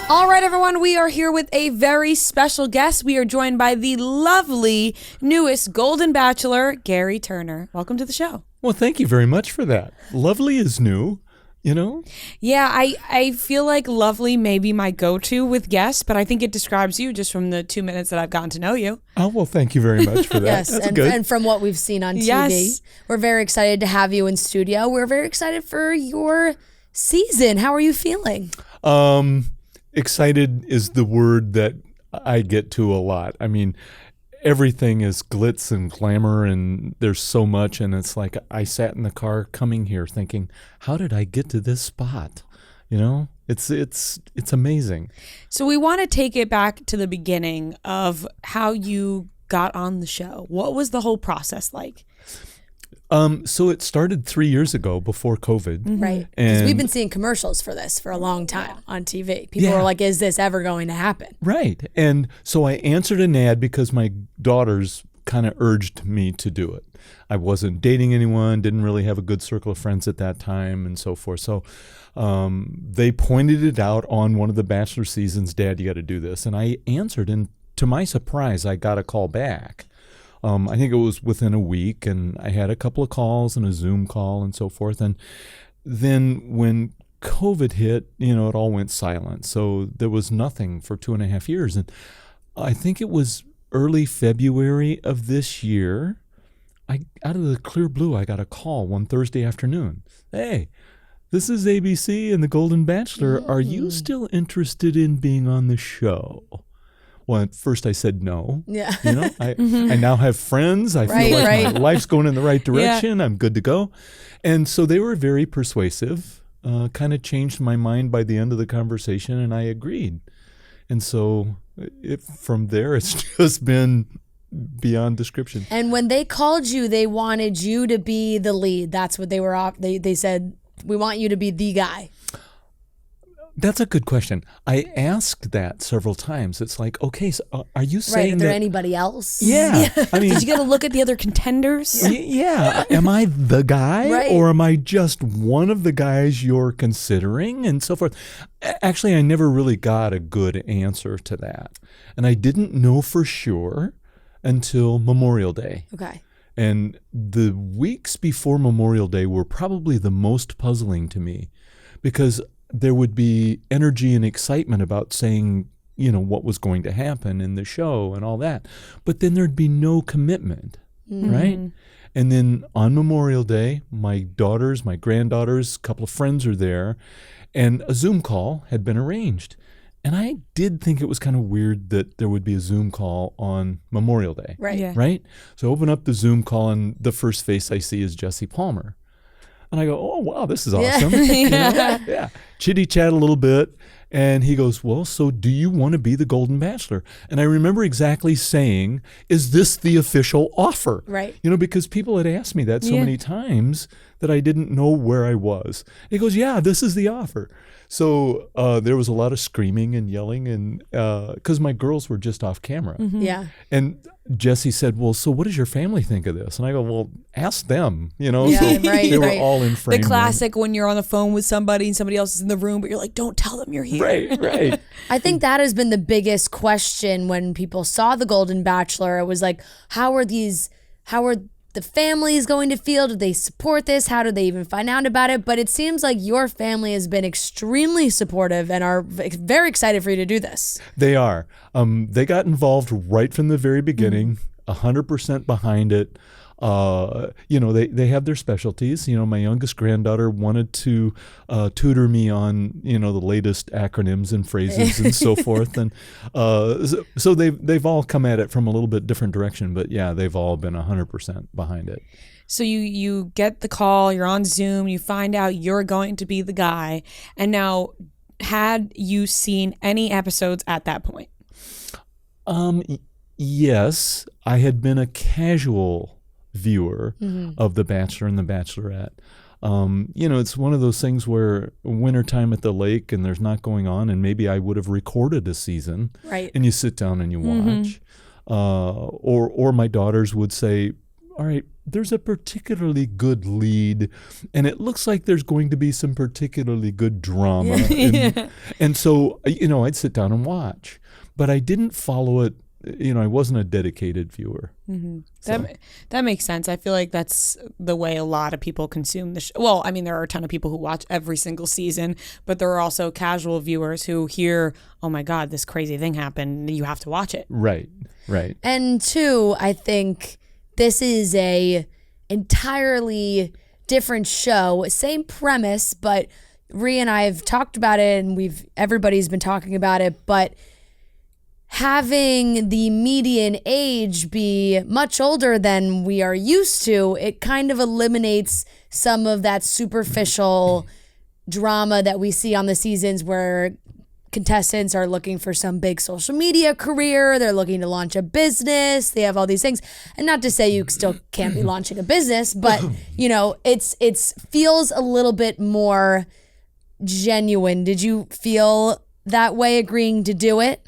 All right, everyone, we are here with a very special guest. We are joined by the lovely newest Golden Bachelor, Gary Turner. Welcome to the show. Well, thank you very much for that. Lovely is new, you know? Yeah, I feel like lovely may be my go-to with guests, but I think it describes you just from the 2 minutes that I've gotten to know you. Oh, well, thank you very much for that. Yes, That's and, good. and from what we've seen on TV, Yes. we're very excited to have you in studio. We're very excited for your season. How are you feeling? Excited is the word that I get to a lot. I mean, everything is glitz and glamour, and there's so much, and it's like I sat in the car coming here thinking, how did I get to this spot? You know, it's amazing. So we want to take it back to the beginning of how you got on the show. What was the whole process like? So it started 3 years ago before COVID. Mm-hmm. Right. Because we've And- been seeing commercials for this for a long time on TV. People Yeah. are like, is this ever going to happen? Right. And so I answered an ad because my daughters kind of urged me to do it. I wasn't dating anyone, didn't really have a good circle of friends at that time, and so forth. So they pointed it out on one of the Bachelor seasons, Dad, you got to do this. And I answered, and to my surprise, I got a call back. I think it was within a week, and I had a couple of calls and a Zoom call and so forth. And then when COVID hit, you know, it all went silent. So there was nothing for 2.5 years. And I think it was early February of this year, out of the clear blue, I got a call one Thursday afternoon. Hey, this is ABC and the Golden Bachelor. Are you still interested in being on the show? Well, at first I said no. Yeah. You know, I now have friends. I feel like my life's going in the right direction. I'm good to go. And so they were very persuasive, kind of changed my mind by the end of the conversation, and I agreed. And so from there, it's just been beyond description. And when they called you, they wanted you to be the lead. That's what they were off. They said, we want you to be the guy. That's a good question. I asked that several times. It's like, okay, so are you saying Is there that anybody else? Yeah. I mean, Did you get a look at the other contenders? yeah. Am I the guy, Right. or am I just one of the guys you're considering, and so forth? Actually, I never really got a good answer to that. And I didn't know for sure until Memorial Day. Okay. And the weeks before Memorial Day were probably the most puzzling to me, because there would be energy and excitement about saying, you know, what was going to happen in the show and all that. But then there'd be no commitment, right? And then on Memorial Day, my daughters, my granddaughters, a couple of friends are there, and a Zoom call had been arranged. And I did think it was kind of weird that there would be a Zoom call on Memorial Day, Right. Yeah. right? So I open up the Zoom call, and the first face I see is Jesse Palmer. And I go, oh, wow, this is awesome. You know? Yeah. Chitty chat a little bit. And he goes, well, so do you want to be the Golden Bachelor? And I remember exactly saying, is this the official offer? Right. You know, because people had asked me that so many times that I didn't know where I was. He goes, yeah, this is the offer. So there was a lot of screaming and yelling, and because my girls were just off camera. Yeah. And Jesse said, well, so what does your family think of this? And I go, well, ask them, you know. Yeah, so right, they were right. all in The frame. classic when you're on the phone with somebody and somebody else is in the room, but you're like, don't tell them you're here. Right, right. I think that has been the biggest question when people saw the Golden Bachelor. It was like, how are the families going to feel? Do they support this? How do they even find out about it? But it seems like your family has been extremely supportive and are very excited for you to do this. They are. They got involved right from the very beginning, 100% behind it. You know, they have their specialties. You know, my youngest granddaughter wanted to tutor me on, you know, the latest acronyms and phrases and so forth. And so they've all come at it from a little bit different direction. But yeah, they've all been 100% behind it. So you get the call, you're on Zoom, you find out you're going to be the guy. And now, had you seen any episodes at that point? Yes, I had been a casual viewer of The Bachelor and The Bachelorette. You know, it's one of those things where wintertime at the lake and there's not going on, and maybe I would have recorded a season, Right. and you sit down and you watch. Or my daughters would say, all right, there's a particularly good lead, and it looks like there's going to be some particularly good drama. And so, I'd sit down and watch. But I didn't follow it. I wasn't a dedicated viewer. Mm-hmm. That makes sense. I feel like that's the way a lot of people consume the show. Well, I mean, there are a ton of people who watch every single season, but there are also casual viewers who hear, oh my God, this crazy thing happened. You have to watch it. Right. And two, I think this is a entirely different show. Same premise, but Rhea and I have talked about it, and everybody's been talking about it, but having the median age be much older than we are used to, it kind of eliminates some of that superficial drama that we see on the seasons where contestants are looking for some big social media career, they're looking to launch a business, they have all these things. And not to say you still can't be launching a business, but it's feels a little bit more genuine. Did you feel that way agreeing to do it?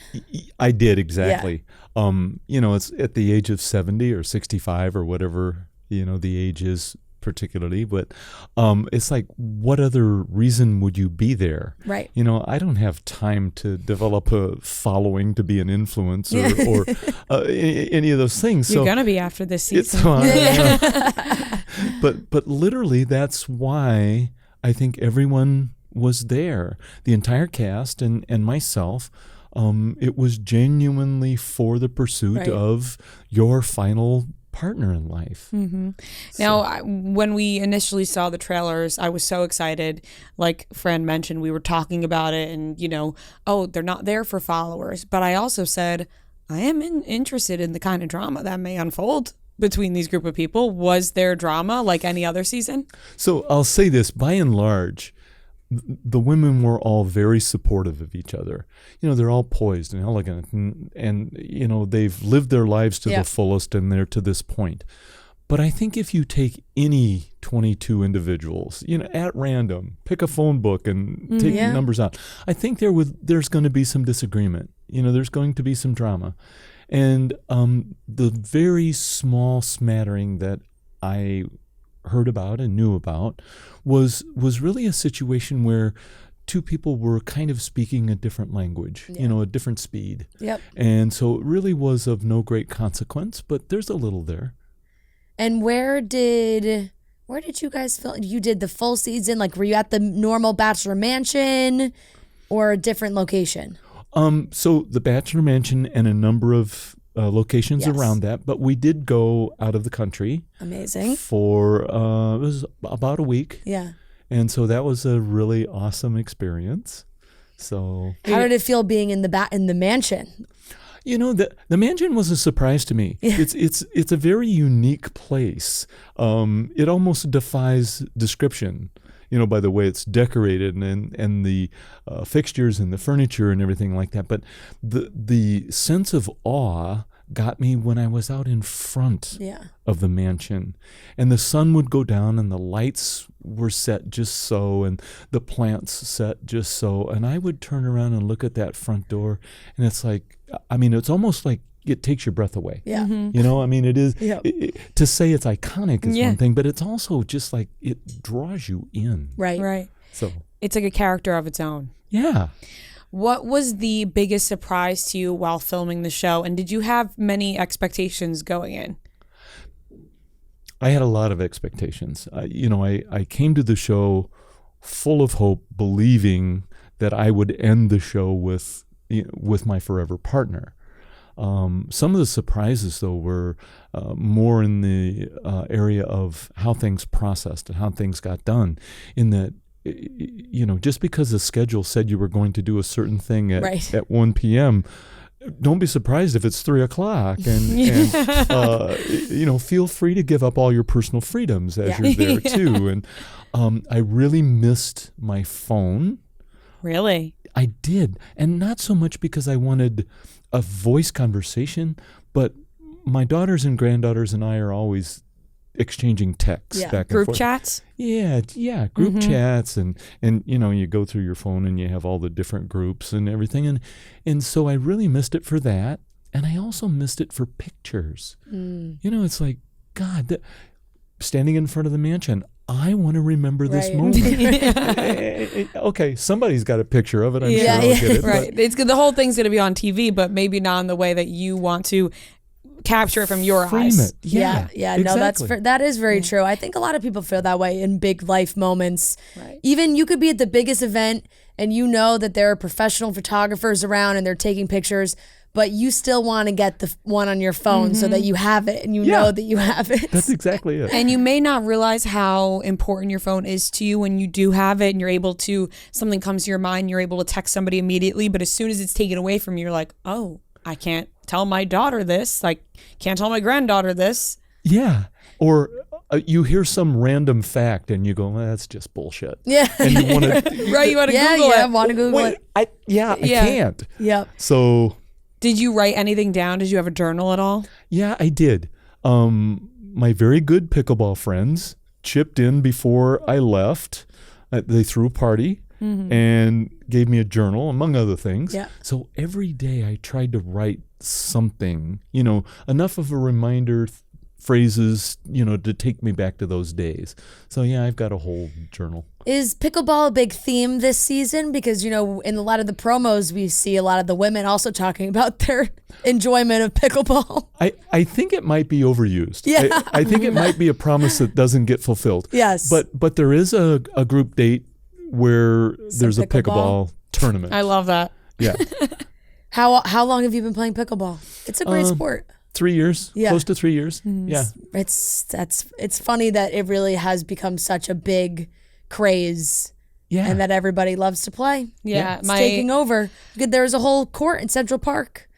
I did, exactly. Yeah. It's at the age of 70 or 65 or whatever, the age is particularly, but it's like, what other reason would you be there? Right. I don't have time to develop a following to be an influencer or any of those things. You're going to be after this season. But literally, that's why I think everyone was there, the entire cast and myself. It was genuinely for the pursuit of your final partner in life. Mm-hmm. Now, when we initially saw the trailers, I was so excited. Like Fran mentioned, we were talking about it and, they're not there for followers. But I also said, I am interested in the kind of drama that may unfold between these group of people. Was there drama like any other season? So I'll say this, by and large, the women were all very supportive of each other. They're all poised and elegant, and they've lived their lives to the fullest, and they're to this point. But I think if you take any 22 individuals, at random, pick a phone book and take numbers out, I think there's going to be some disagreement. There's going to be some drama. And the very small smattering that I heard about and knew about was really a situation where two people were kind of speaking a different language, a different speed. Yep. And so it really was of no great consequence, but there's a little there. And where did you guys film? You did the full season? Like, were you at the normal Bachelor Mansion or a different location? So the Bachelor Mansion and a number of locations around that, but we did go out of the country. Amazing. For it was about a week. Yeah. And so that was a really awesome experience. So how did it feel being in the mansion? The mansion was a surprise to me. Yeah. It's a very unique place. It almost defies description. By the way it's decorated and the fixtures and the furniture and everything like that. But the sense of awe got me when I was out in front of the mansion. And the sun would go down and the lights were set just so and the plants set just so. And I would turn around and look at that front door, and it's like, it's almost like it takes your breath away. Yeah. Mm-hmm. It is, to say it's iconic is one thing, but it's also just like it draws you in. Right. Right. So it's like a character of its own. Yeah. What was the biggest surprise to you while filming the show? And did you have many expectations going in? I had a lot of expectations. I came to the show full of hope, believing that I would end the show with my forever partner. Some of the surprises, though, were more in the area of how things processed and how things got done. In that, just because the schedule said you were going to do a certain thing at 1 p.m., don't be surprised if it's 3 o'clock. And feel free to give up all your personal freedoms as you're there, too. And I really missed my phone. Really? I did. And not so much because I wanted a voice conversation, but my daughters and granddaughters and I are always exchanging texts back and forth. Group chats? Yeah, group chats, and you go through your phone and you have all the different groups and everything, and so I really missed it for that, and I also missed it for pictures. It's like, God, standing in front of the mansion. I want to remember this Right. moment. Okay, somebody's got a picture of it. I'm sure I'll get it. Right. It's good. The whole thing's going to be on TV, but maybe not in the way that you want to capture it from your Frame eyes. it. Yeah. No, exactly. that is very true. I think a lot of people feel that way in big life moments. Right. Even you could be at the biggest event and you know that there are professional photographers around and they're taking pictures, but you still want to get the one on your phone so that you have it and you know that you have it. That's exactly it. And you may not realize how important your phone is to you when you do have it and you're able to, something comes to your mind, you're able to text somebody immediately. But as soon as it's taken away from you, you're like, oh, I can't tell my daughter this. Like, can't tell my granddaughter this. Yeah. Or you hear some random fact and you go, well, that's just bullshit. Yeah. And you want to, Right? You want to Google I it. want to Google wait, it. I can't. Yep. So, Did you write anything down? Did you have a journal at all? yeah, I did. My very good pickleball friends chipped in before I left. They threw a party and gave me a journal, among other things. Yeah. So every day I tried to write something, enough of a reminder, phrases, to take me back to those days. So yeah, I've got a whole journal. Is pickleball a big theme this season? Because, in a lot of the promos, we see a lot of the women also talking about their enjoyment of pickleball. I think it might be overused. Yeah. I think it might be a promise that doesn't get fulfilled. Yes. But there is a group date where there's a pickleball? pickleball tournament. I love that. Yeah. How long have you been playing pickleball? It's a great sport. 3 years. Yeah. Close to 3 years. Yeah. It's funny that it really has become such a big craze Yeah. and that everybody loves to play. Yeah. It's taking over. There was a whole court in Central Park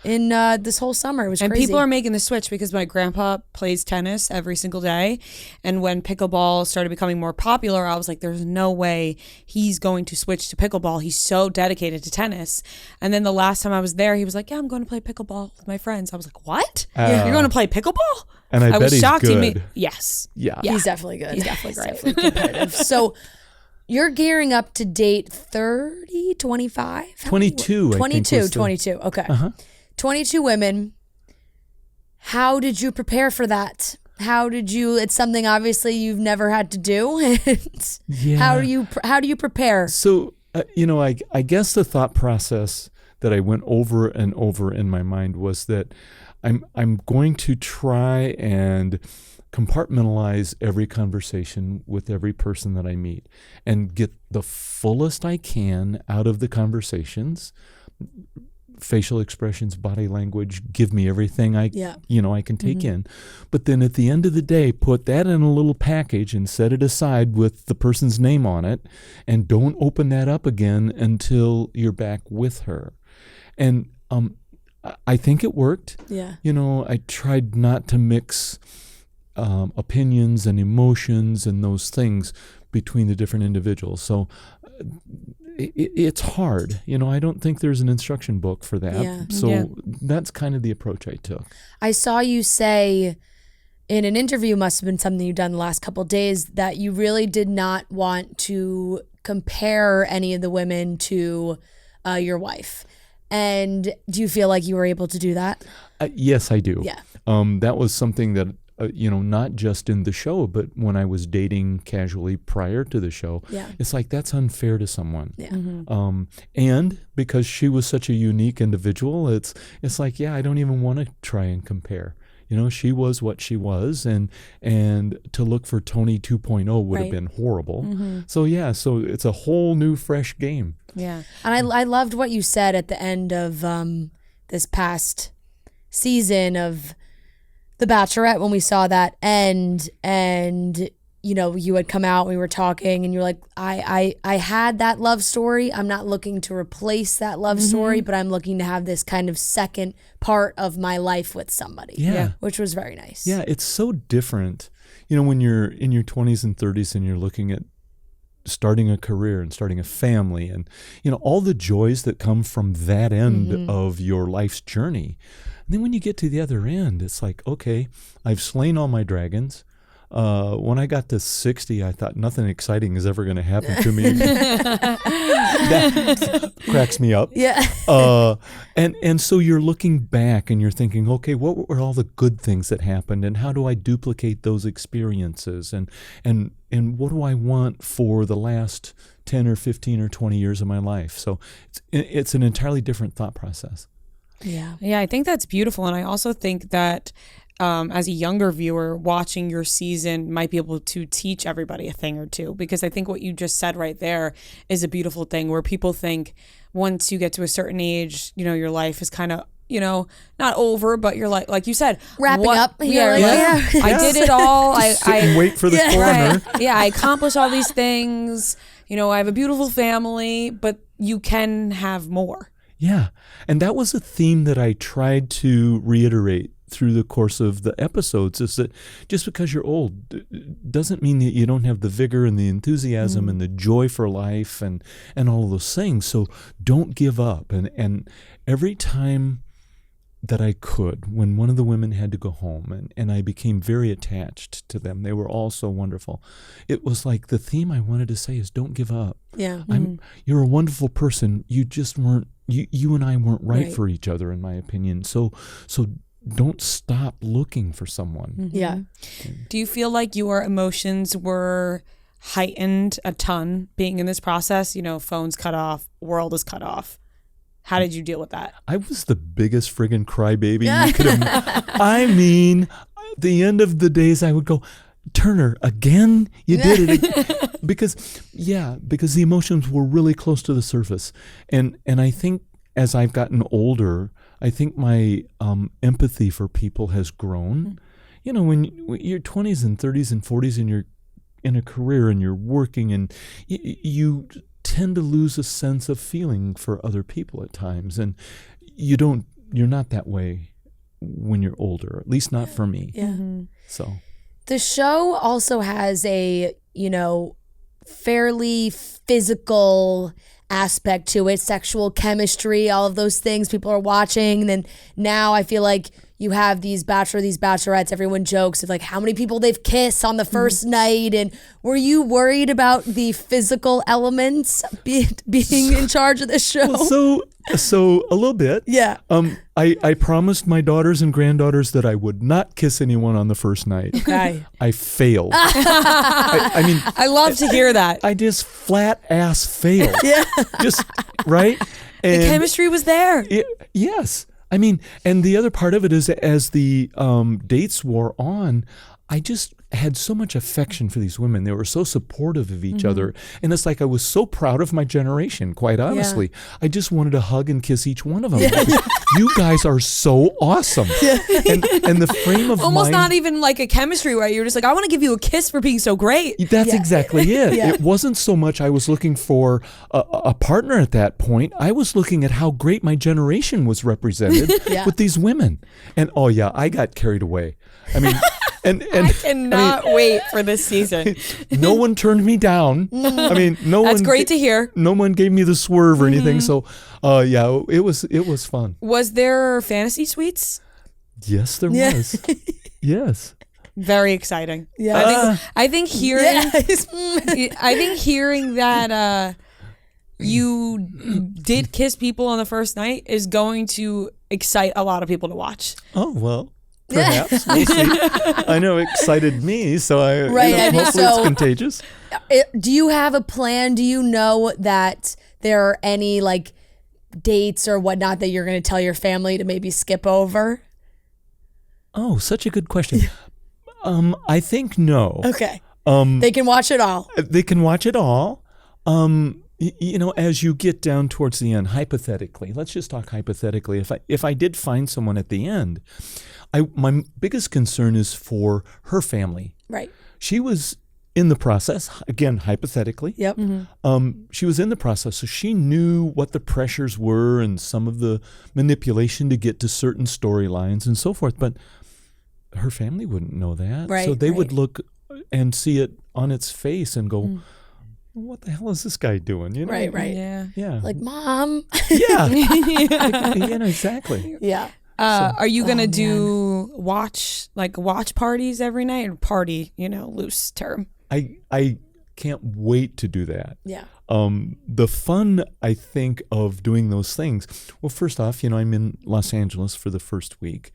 in this whole summer. It was And crazy. people are making the switch because my grandpa plays tennis every single day. And when pickleball started becoming more popular, I was like, there's no way he's going to switch to pickleball. He's so dedicated to tennis. And then the last time I was there, he was like, yeah, I'm going to play pickleball with my friends. I was like, what? You're going to play pickleball? And I bet was he's shocked he good. made. Yes. Yeah. He's definitely good. He's definitely great. Definitely competitive. So you're gearing up to date 30, 25? 22, I think 22, was the- 22. Okay. 22 women. How did you prepare for that? It's something obviously you've never had to do. And Yeah. How do you prepare? So, I guess the thought process that I went over and over in my mind was that I'm going to try and compartmentalize every conversation with every person that I meet and get the fullest I can out of the conversations. Facial expressions, body language, give me everything I can take in. But then at the end of the day, put that in a little package and set it aside with the person's name on it, and don't open that up again until you're back with her. And I think it worked. Yeah. I tried not to mix opinions and emotions and those things between the different individuals. So it's hard. I don't think there's an instruction book for that. Yeah. So that's kind of the approach I took. I saw you say in an interview, must have been something you've done the last couple of days, that you really did not want to compare any of the women to your wife. And do you feel like you were able to do that? Yes, I do. Yeah. That was something that, not just in the show, but when I was dating casually prior to the show, it's like that's unfair to someone. Yeah. And because she was such a unique individual, it's like, I don't even want to try and compare. She was what she was, and to look for Tony 2.0 would have been horrible. So it's a whole new, fresh game. Yeah. And I loved what you said at the end of this past season of The Bachelorette when we saw that end, and you had come out, we were talking, and you're like, I had that love story. I'm not looking to replace that love story, but I'm looking to have this kind of second part of my life with somebody. Yeah. Which was very nice. Yeah, it's so different. When you're in your 20s and 30s and you're looking at starting a career and starting a family and, all the joys that come from that end of your life's journey. And then when you get to the other end, it's like, okay, I've slain all my dragons. When I got to 60, I thought nothing exciting is ever going to happen to me. That cracks me up. Yeah. And so you're looking back and you're thinking, okay, what were all the good things that happened, and how do I duplicate those experiences, and what do I want for the last 10 or 15 or 20 years of my life? So it's an entirely different thought process. Yeah. Yeah, I think that's beautiful. And I also think that as a younger viewer, watching your season might be able to teach everybody a thing or two, because I think what you just said right there is a beautiful thing, where people think once you get to a certain age, your life is kind of, not over, but you're like you said, Wrapping up. Yeah, Yeah. I did it all. Sit and wait for the coroner. Right. Yeah, I accomplished all these things. I have a beautiful family, but you can have more. Yeah. And that was a theme that I tried to reiterate through the course of the episodes, is that just because you're old doesn't mean that you don't have the vigor and the enthusiasm and the joy for life and all of those things. So don't give up. And every time that I could, when one of the women had to go home, and I became very attached to them, they were all so wonderful. It was like the theme I wanted to say is don't give up. Yeah. You're a wonderful person. You just weren't, you and I weren't right for each other, in my opinion. So don't stop looking for someone. Yeah. Do you feel like your emotions were heightened a ton being in this process? Phones cut off, world is cut off. How did you deal with that? I was the biggest friggin' crybaby you could have. I mean, at the end of the days, I would go, Turner, again? You did it. Because the emotions were really close to the surface. And I think as I've gotten older, I think my empathy for people has grown. When you're 20s and 30s and 40s and you're in a career and you're working, and you tend to lose a sense of feeling for other people at times, and you're not that way when you're older, at least not for me. Yeah. So the show also has a fairly physical aspect to it, sexual chemistry, all of those things people are watching. And then now I feel like you have these bachelorettes, everyone jokes of like how many people they've kissed on the first night. And were you worried about the physical elements being in charge of the show? So a little bit. Yeah. I promised my daughters and granddaughters that I would not kiss anyone on the first night. Okay. I failed. I mean, I love to hear that. I just flat ass failed. Yeah. Just right. And the chemistry was there. Yes. I mean, and the other part of it is, as the dates wore on, I just had so much affection for these women. They were so supportive of each other. And it's like I was so proud of my generation, quite honestly. Yeah. I just wanted to hug and kiss each one of them. Yeah. You guys are so awesome. Yeah. And the frame of almost mind, not even like a chemistry where you're just like, I want to give you a kiss for being so great. That's exactly it. Yeah. It wasn't so much I was looking for a partner at that point. I was looking at how great my generation was represented with these women. And I got carried away. I mean, and I cannot wait for this season. No one turned me down. I mean, That's great to hear. No one gave me the swerve or anything. So, it was fun. Was there fantasy suites? Yes, there was. Yes. Very exciting. Yeah. I think hearing that you did kiss people on the first night is going to excite a lot of people to watch. Oh, well. Perhaps. We'll see. I know it excited me, so hopefully it's contagious. Do you have a plan? Do you know that there are any dates or whatnot that you're going to tell your family to maybe skip over? Oh, such a good question. I think no. Okay. They can watch it all. They can watch it all. As you get down towards the end, hypothetically, let's just talk hypothetically. If I did find someone at the end, my biggest concern is for her family. Right. She was in the process, again, hypothetically. Yep. Mm-hmm. She was in the process, so she knew what the pressures were and some of the manipulation to get to certain storylines and so forth. But her family wouldn't know that. Right, so they would look and see it on its face and go, what the hell is this guy doing? Right. Yeah. Yeah. Like, Mom. Yeah. Exactly. Yeah. Are you gonna Oh, do watch parties every night, or party, loose term? I can't wait to do that. Yeah. The fun, I think, of doing those things. Well, first off, I'm in Los Angeles for the first week.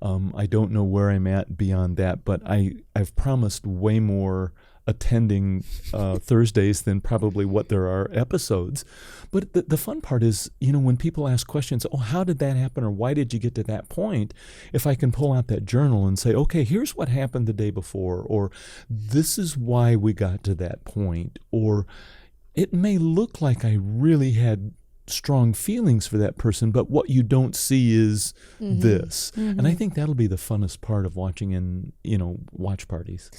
I don't know where I'm at beyond that, but I've promised way more attending Thursdays than probably what there are episodes. But the fun part is, when people ask questions, oh, how did that happen, or why did you get to that point? If I can pull out that journal and say, okay, here's what happened the day before, or this is why we got to that point, or it may look like I really had strong feelings for that person, but what you don't see is this. And I think that'll be the funnest part of watching in, watch parties.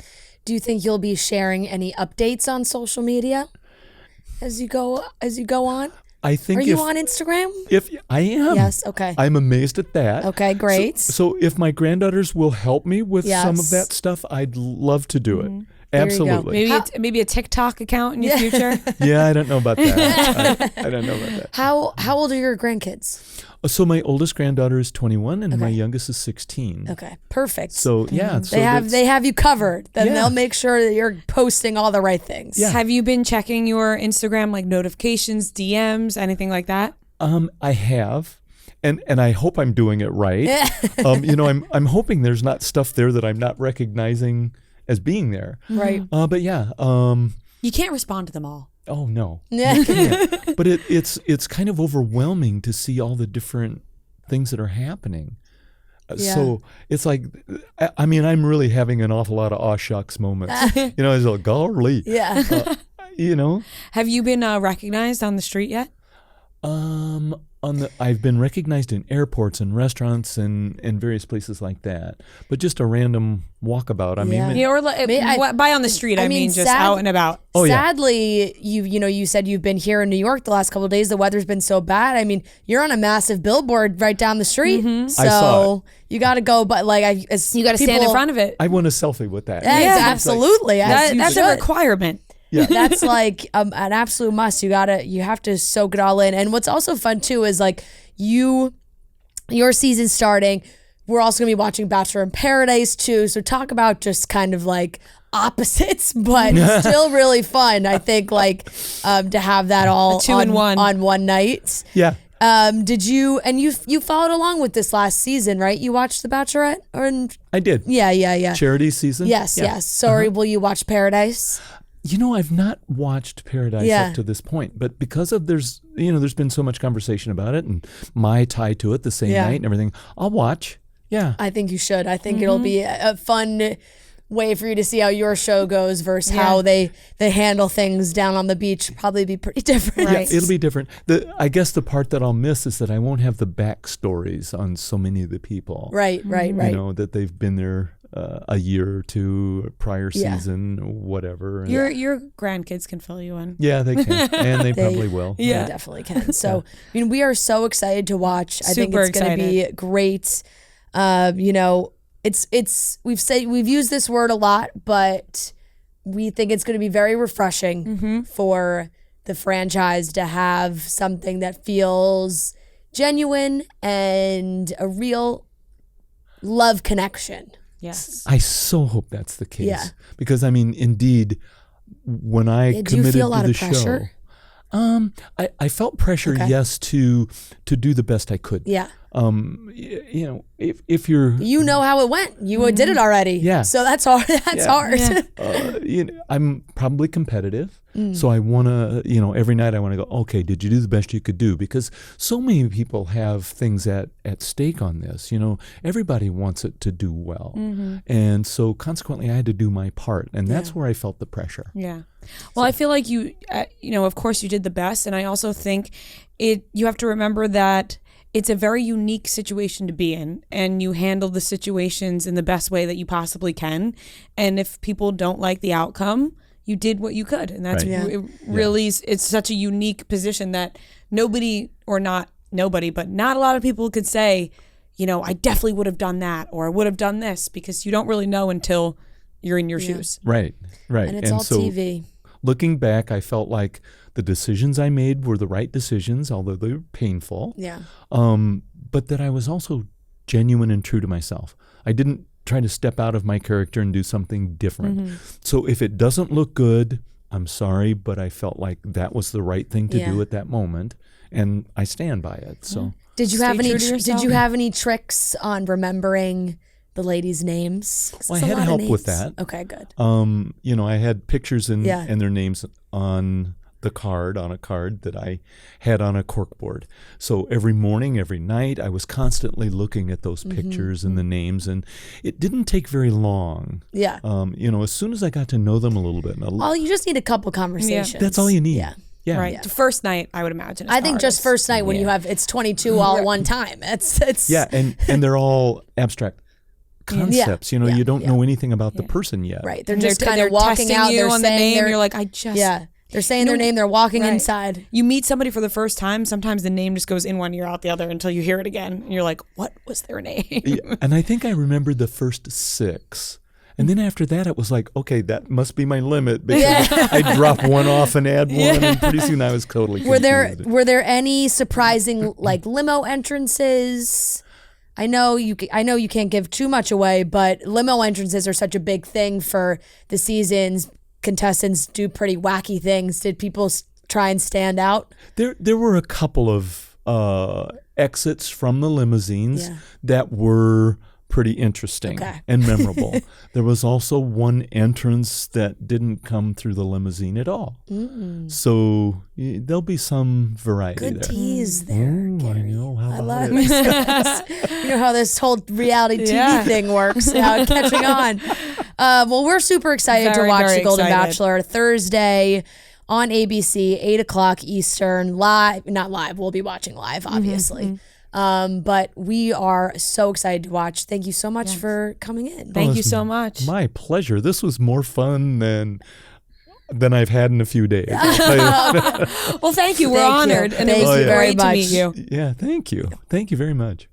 Do you think you'll be sharing any updates on social media as you go on? I think Are you on Instagram? If I am. Yes, okay. I'm amazed at that. Okay, great. So if my granddaughters will help me with some of Yes. that stuff, I'd love to do it. There you go. Absolutely. Maybe a TikTok account in your future. Yeah, I don't know about that. I don't know about that. How old are your grandkids? So my oldest granddaughter is 21 and my Okay. youngest is 16. Okay, perfect. So yeah, so they have you covered. Then Yeah. they'll make sure that you're posting all the right things. Yeah. Have you been checking your Instagram, like notifications, DMs, anything like that? I have. And I hope I'm doing it right. I'm hoping there's not stuff there that I'm not recognizing as being there. Right. But yeah, You can't respond to them all. oh no. Yeah. You can't. But it's kind of overwhelming to see all the different things that are happening. So it's like, I'm really having an awful lot of aw shucks moments. It's like, golly. Yeah. Have you been recognized on the street yet? I've been recognized in airports and restaurants and various places like that, but just a random walkabout. I mean, Yeah. Or I- by on the street, I mean just sad- out and about. Oh, yeah. Sadly, you said you've been here in New York the last couple of days. The weather's been so bad. I mean, you're on a massive billboard right down the street. So I saw it. you got to go, but You got to stand in front of it. I want a selfie with that. Yeah, It's like- absolutely. as you That's should. a requirement. Yeah. That's like an absolute must. You have to soak it all in. And what's also fun too is like your season starting. We're also gonna be watching Bachelor in Paradise too. So talk about just kind of like opposites, but still really fun. I think to have that all A 2-in-1 on one night. Yeah. Did you followed along with this last season, right? You watched The Bachelorette, I did. yeah. Charity season. Yes, Yeah. yes. Sorry, will you watch Paradise? I've not watched Paradise Yeah. up to this point, but because of there's been so much conversation about it and my tie to it the same Yeah. night and everything, I'll watch. Yeah. I think you should. I think it'll be a fun way for you to see how your show goes versus how they handle things down on the beach. Probably be pretty different. Right. It'll be different. I guess the part that I'll miss is that I won't have the backstories on so many of the people. Right. That they've been there a year or two prior Yeah. season, whatever. And Your grandkids can fill you in. yeah, they can, and they probably will. They definitely can. So, we are so excited to watch. I think Super it's going to be great. We've used this word a lot, but we think it's going to be very refreshing for the franchise to have something that feels genuine and a real love connection. Yes. I so hope that's the case. Yeah. Because indeed, when I Do you committed feel a lot to the of pressure? show, I felt pressure, Okay. yes, to do the best I could. Yeah. If you're, You know how it went. You did it already. Yeah. So that's hard. That's hard. Yeah. I'm probably competitive, so I want to, every night I want to go, okay, did you do the best you could do? Because so many people have things at stake on this. Everybody wants it to do well, and so consequently, I had to do my part, and that's where I felt the pressure. Yeah. Well, I feel like you of course you did the best. And I also think you have to remember that it's a very unique situation to be in, and you handle the situations in the best way that you possibly can. And if people don't like the outcome, you did what you could. And that's Right. it really is, it's such a unique position that not a lot of people could say, I definitely would have done that, or I would have done this, because you don't really know until you're in your shoes. Right. And it's all so, TV. looking back, I felt like the decisions I made were the right decisions, although they were painful. Yeah. But that I was also genuine and true to myself. I didn't try to step out of my character and do something different. So if it doesn't look good, I'm sorry, but I felt like that was the right thing to do at that moment, and I stand by it. So Did you have any tricks on remembering the ladies' names? Well, I had help with that. Okay, good. I had pictures and their names on a card that I had on a cork board. So every morning, every night, I was constantly looking at those pictures and the names, and it didn't take very long. Yeah. As soon as I got to know them a little bit. You just need a couple conversations. That's all you need. Yeah. Yeah. Right. The first night, I would imagine. I think just first night when you have, it's 22 all at one time. It's Yeah, and they're all abstract concepts. You don't know anything about the person yet. Right. They're just kind of walking out. They're on saying the name. they're, You're like, they're saying their name. They're walking inside. You meet somebody for the first time. Sometimes the name just goes in one ear, out the other until you hear it again. And you're like, what was their name? Yeah, and I think I remembered the first 6. And then after that, it was like, okay, that must be my limit, because I'd drop one off and add one, and pretty soon I was totally confused. Were there any surprising limo entrances? I know you can't give too much away, but limo entrances are such a big thing for the seasons. Contestants do pretty wacky things. Did people try and stand out? There were a couple of exits from the limousines that were pretty interesting and memorable. There was also one entrance that didn't come through the limousine at all. So there'll be some variety there. Good tease there, Gary. I know. How I about love it? You know how this whole reality TV thing works, how it's catching on. Well, we're super excited to watch The Golden Bachelor Thursday on ABC, 8 o'clock Eastern, live. Not live. We'll be watching live, obviously. But we are so excited to watch. Thank you so much for coming in. Thank you so much. My pleasure. This was more fun than I've had in a few days. Well, thank you. We're honored. And it was very great much to meet you. Yeah, thank you. Thank you very much.